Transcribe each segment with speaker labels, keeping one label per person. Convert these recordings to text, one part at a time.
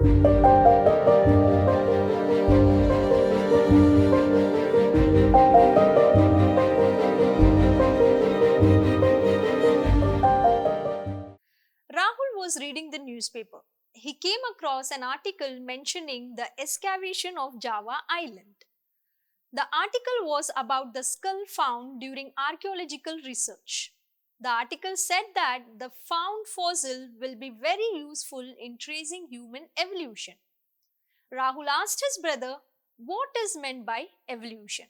Speaker 1: Rahul was reading the newspaper. He came across an article mentioning the excavation of Java Island. The article was about the skull found during archaeological research. The article said that the found fossil will be very useful in tracing human evolution. Rahul asked his brother what is meant by evolution.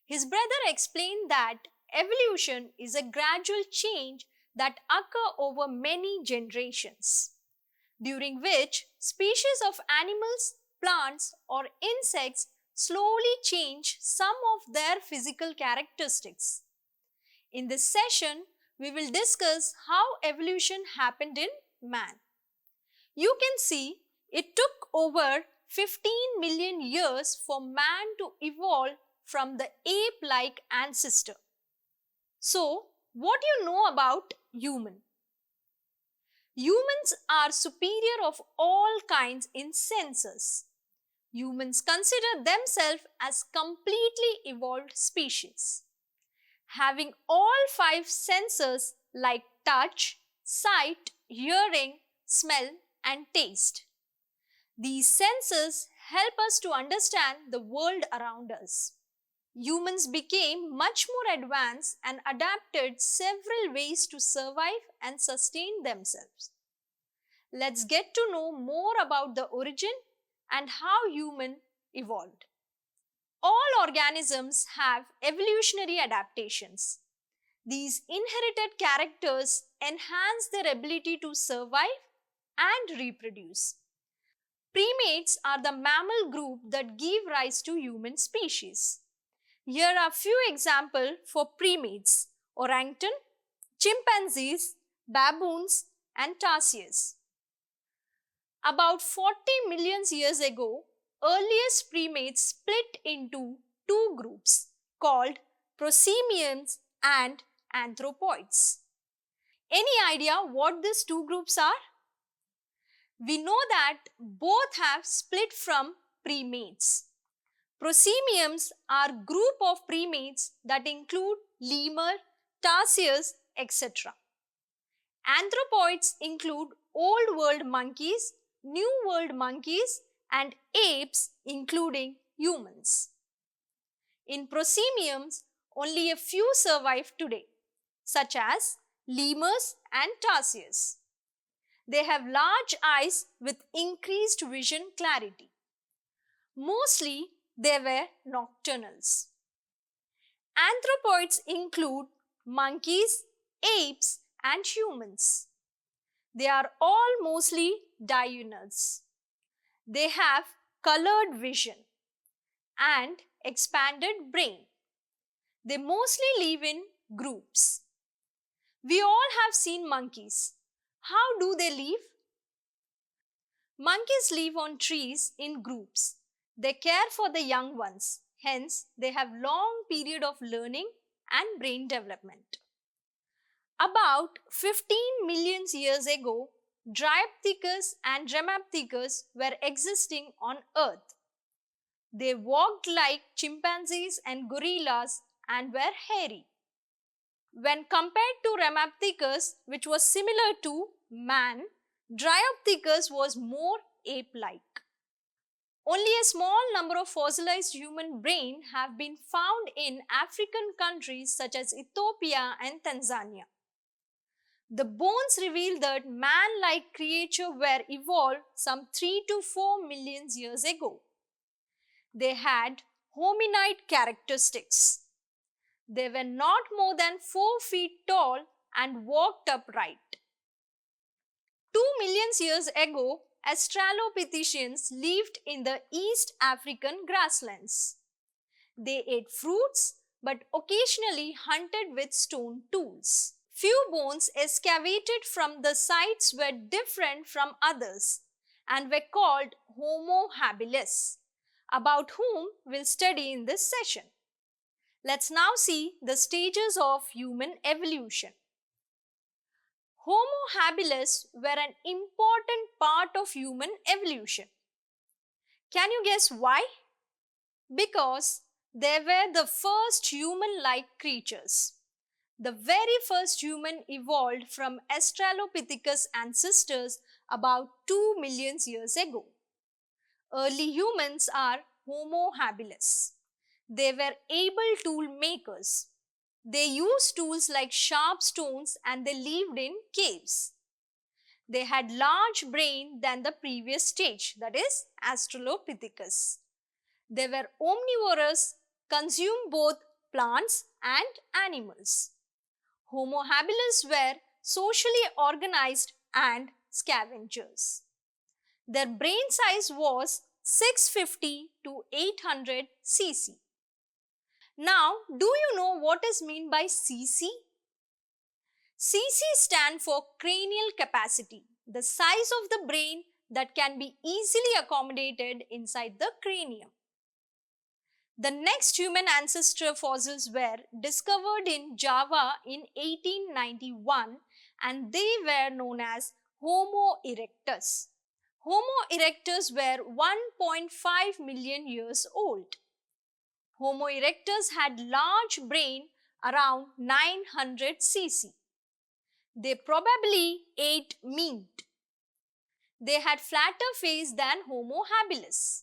Speaker 1: His brother explained that evolution is a gradual change that occur over many generations, during which species of animals, plants, or insects slowly change some of their physical characteristics. In this session, we will discuss how evolution happened in man. You can see it took over 15 million years for man to evolve from the ape-like ancestor. So, what do you know about human? Humans are superior of all kinds in senses. Humans consider themselves as completely evolved species, having all five senses like touch, sight, hearing, smell, and taste. These senses help us to understand the world around us. Humans became much more advanced and adapted several ways to survive and sustain themselves. Let's get to know more about the origin and how human evolved. All organisms have evolutionary adaptations. These inherited characters enhance their ability to survive and reproduce. Primates are the mammal group that give rise to human species. Here are few examples for primates: orangutan, chimpanzees, baboons, and tarsiers. About 40 million years ago, earliest primates split into two groups called prosimians and anthropoids. Any idea what these two groups are? We know that both have split from primates. Prosimians are group of primates that include lemur, tarsiers, etc. Anthropoids include Old World monkeys, New World monkeys, and apes including humans. In prosimians, only a few survive today, such as lemurs and tarsiers. They have large eyes with increased vision clarity. Mostly, they were nocturnals. Anthropoids include monkeys, apes, and humans. They are all mostly diurnals. They have colored vision and expanded brain. They mostly live in groups. We all have seen monkeys. How do they live? Monkeys live on trees in groups. They care for the young ones. Hence, they have long period of learning and brain development. About 15 million years ago, Dryopithecus and Dramapithecus were existing on Earth. They walked like chimpanzees and gorillas and were hairy. When compared to Ramapithecus, which was similar to man, Dryopithecus was more ape-like. Only a small number of fossilized human brain have been found in African countries such as Ethiopia and Tanzania. The bones reveal that man-like creatures were evolved some 3 to 4 million years ago. They had hominid characteristics. They were not more than 4 feet tall and walked upright. 2 million years ago, Australopithecines lived in the East African grasslands. They ate fruits but occasionally hunted with stone tools. Few bones excavated from the sites were different from others and were called Homo habilis, about whom we'll study in this session. Let's now see the stages of human evolution. Homo habilis were an important part of human evolution. Can you guess why? Because they were the first human-like creatures. The very first human evolved from Australopithecus ancestors about 2 million years ago. Early humans are Homo habilis. They were able tool makers. They used tools like sharp stones and they lived in caves. They had large brain than the previous stage, that is Australopithecus. They were omnivorous, consumed both plants and animals. Homo habilis were socially organized and scavengers. Their brain size was 650 to 800 cc. Now, do you know what is meant by cc? Cc stands for cranial capacity, the size of the brain that can be easily accommodated inside the cranium. The next human ancestor fossils were discovered in Java in 1891 and they were known as Homo erectus. Homo erectus were 1.5 million years old. Homo erectus had large brain around 900 cc. They probably ate meat. They had flatter face than Homo habilis.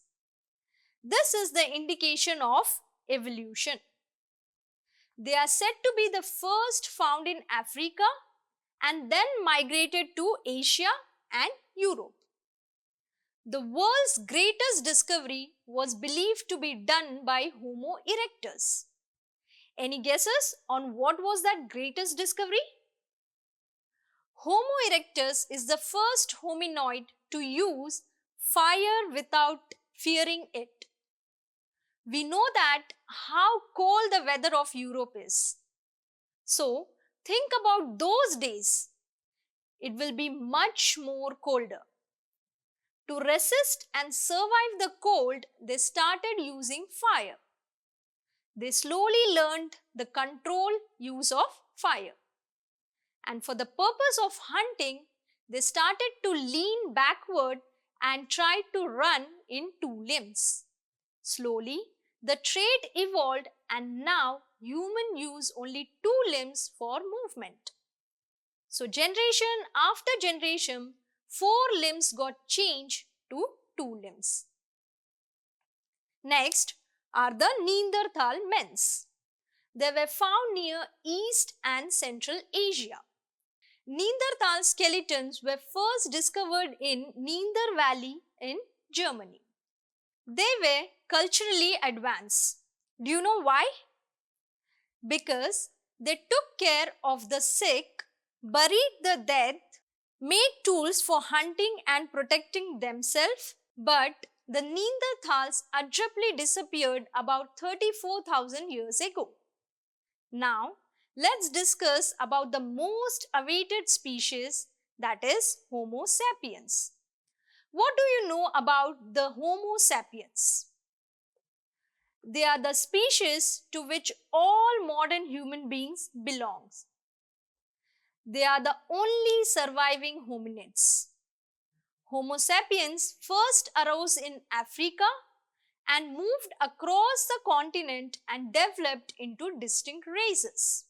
Speaker 1: This is the indication of evolution. They are said to be the first found in Africa and then migrated to Asia and Europe. The world's greatest discovery was believed to be done by Homo erectus. Any guesses on what was that greatest discovery? Homo erectus is the first hominoid to use fire without fearing it. We know that how cold the weather of Europe is. So, think about those days. It will be much more colder. To resist and survive the cold, they started using fire. They slowly learned the controlled use of fire. And for the purpose of hunting, they started to lean backward and try to run in two limbs. Slowly, the trait evolved and now humans use only two limbs for movement. So generation after generation, 4 limbs got changed to 2 limbs. Next are the Neanderthal mens. They were found near East and Central Asia. Neanderthal skeletons were first discovered in Neander Valley in Germany. They were culturally advanced. Do you know why? Because they took care of the sick, buried the dead, made tools for hunting and protecting themselves, but the Neanderthals abruptly disappeared about 34,000 years ago. Now, let's discuss about the most awaited species, that is Homo sapiens. What do you know about the Homo sapiens? They are the species to which all modern human beings belong. They are the only surviving hominids. Homo sapiens first arose in Africa and moved across the continent and developed into distinct races.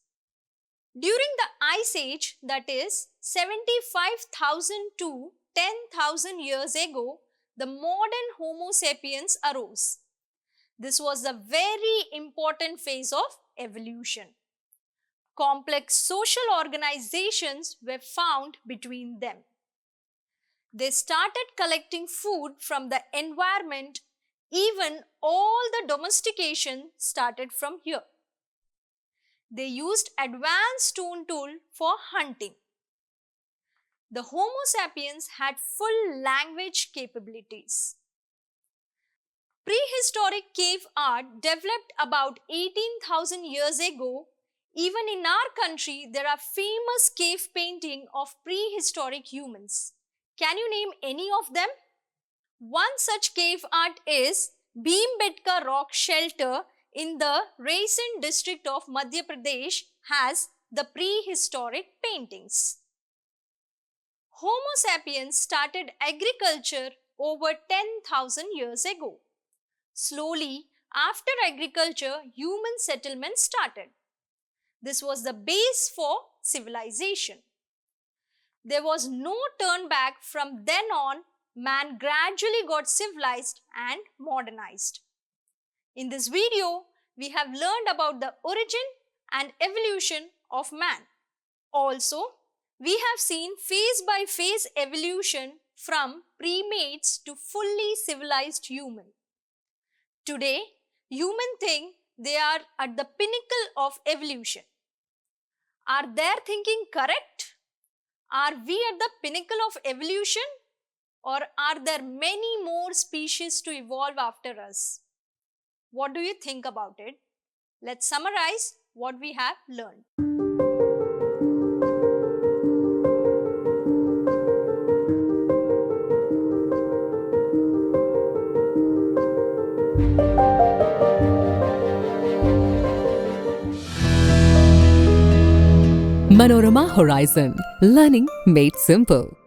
Speaker 1: During the Ice Age, that is 75,000 to 10,000 years ago, the modern Homo sapiens arose. This was a very important phase of evolution. Complex social organizations were found between them. They started collecting food from the environment. Even all the domestication started from here. They used advanced stone tool for hunting. The Homo sapiens had full language capabilities. Prehistoric cave art developed about 18,000 years ago. Even in our country, there are famous cave paintings of prehistoric humans. Can you name any of them? One such cave art is Bhimbetka Rock Shelter in the Raisen district of Madhya Pradesh has the prehistoric paintings. Homo sapiens started agriculture over 10,000 years ago. Slowly, after agriculture, human settlement started. This was the base for civilization. There was no turn back. From then on, man gradually got civilized and modernized. In this video, we have learned about the origin and evolution of man. Also, we have seen phase by phase evolution from primates to fully civilized human. Today, humans think they are at the pinnacle of evolution. Are their thinking correct? Are we at the pinnacle of evolution? Or are there many more species to evolve after us? What do you think about it? Let's summarize what we have learned.
Speaker 2: Manorama Horizon. Learning made simple.